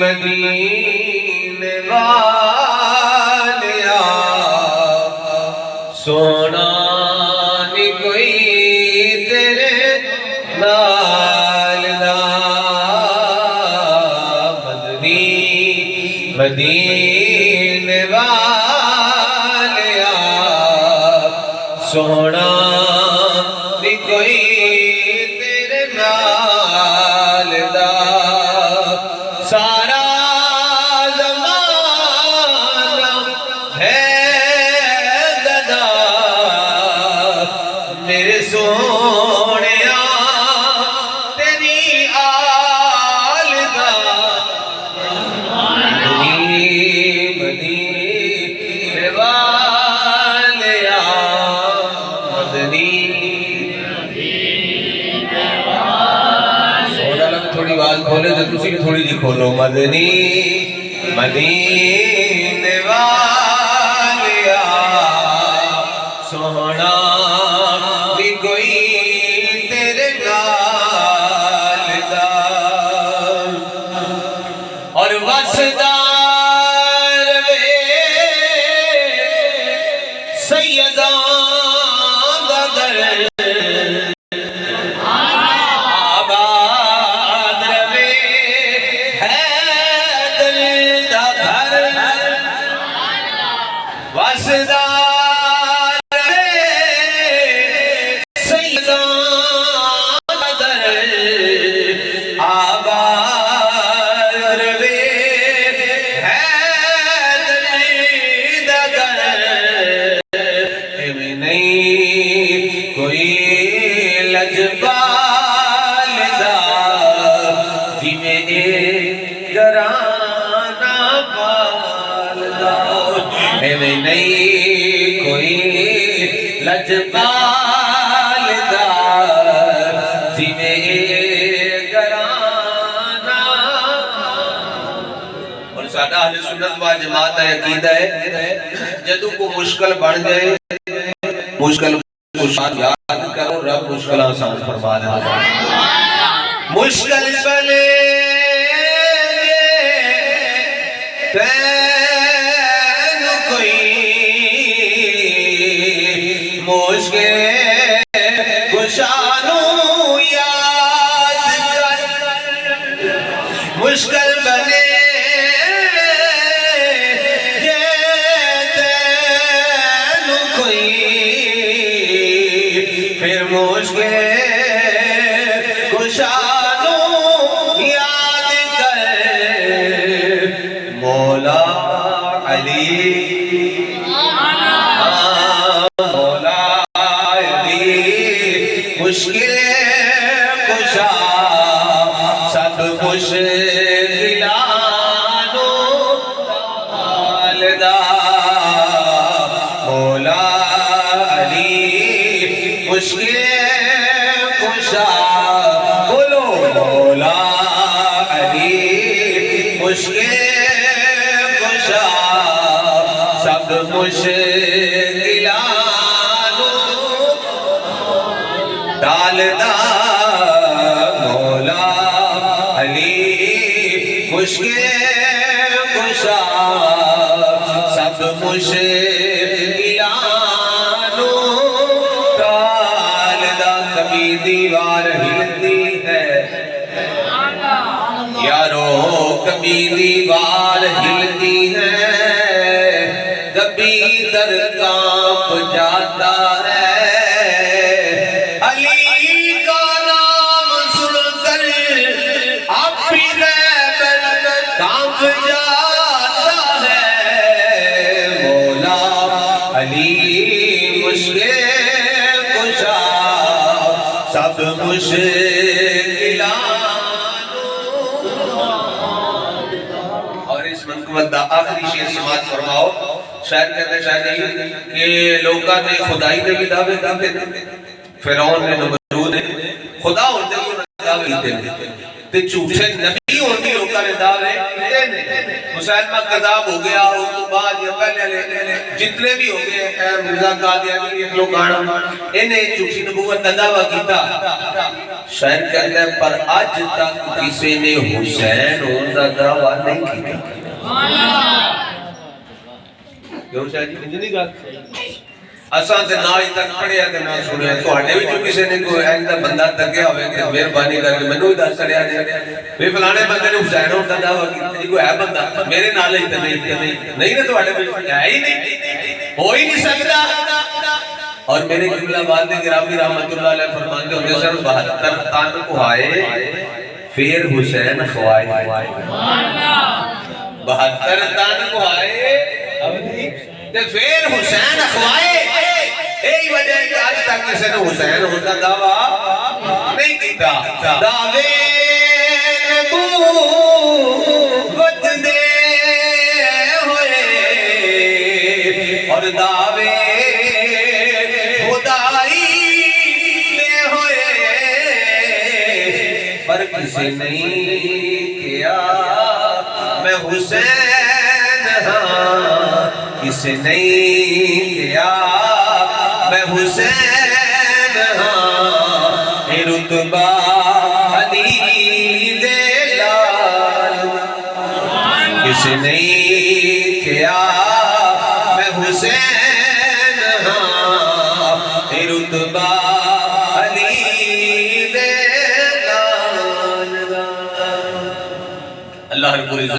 مدینے والیا سونا نہیں کوئی تیرے نال دا مدینے والیا سونا نہیں کوئی تیرے نال دا سارا زمانہ ہے گدا میرے سونیا تیری آل دا مدینے والیا تھوڑی آواز کھولے تو تسی بھی تھوڑی جی کھولو مدینے والیا سونا بھی کوئی تیرے نال دا اور وسدار وے سیدان دا در نہیں کوئی لجپال دار گرانا اور سادہ اہل سنت و جماعت ہے عقیدہ ہے جدو کو مشکل بڑھ جائے مشکل یاد کرو رب مشکل آسان فرما دے مشکل بلے مشکل کشانوں یاد کر مشکل بنے یہ تینوں کوئی پھر مشکل کشانوں یاد کر مولا علی مشکل کشا سب مشکلانوں والدہ مولا علی مشکل کشا بولو مولا علی مشکل کشا سب مشکلانوں ڈالنا مولا علی مشکل کشا سب مشکلانوں ڈالنا کبھی دیوار ہلتی ہے یارو کبھی دیوار ہلتی ہے کبھی در کانپ جاتا ہے مولا علی مشکل کشا سب مشکلانوں اور اس منقبت دا آخری شیر سماعت فرماؤ شاید کہتے شاید نہیں کہ لوگاں نے خدائی دے بھی دعوے دے فرعون نے نمرود نے خدا ہوتے بھی دعوے دیتے تے جھوٹے نبی ہوتی لوگاں نے دعوے دیتے مسلمہ قذاب ہو گیا، اس کو بعد یا پہلے جتنے بھی ہو گئے مرزا قادیانی ایک لوگ آنا انہیں جھوٹی نبوت کا دعویٰ کیتا۔ شاعر کہتا ہے پر آج تک کسی نے حسین ہون دا دعویٰ نہیں کیتا۔ کیوں شاہ جی انجنی گا اساں تے نہ ہی تک پڑھیا تے نہ سنیا، تواڈے وچ کسی نے کوئی ایسا بندہ تکیا ہوئے کہ مہربانی کر کے مینوں ہی دس چھڑیا دے فلانے بندے نے حسین ہون دا دعویٰ کیتا، کوئی ہے بندہ میرے نال ہی تے نہیں نا تواڈے وچ ہے ہی نہیں، ہو ہی نہیں سکتا۔ اور میرے قبلہ والد گرامی رحمت اللہ علیہ فرماتے ہوتے سر 72 تن کھوائے پھر حسین کھوائے، 72 تن کھوائے تے پھر حسین کھوائے۔ یہی وجہ ہے کہ آج تک کسی نے حسین ہوتا دعویٰ نہیں کیتا۔ دعوے نبوت دے ہوئے اور دعوے خدائی دے ہوئے، پر کسی نہیں کیا میں حسین ہاں، کسی نہیں کیا میں حسین ہاں، رتبہ علی دے لال، کسی نہیں کیا میں حسین ہاں، رتبہ علی دے لال۔ اللہ رب العزت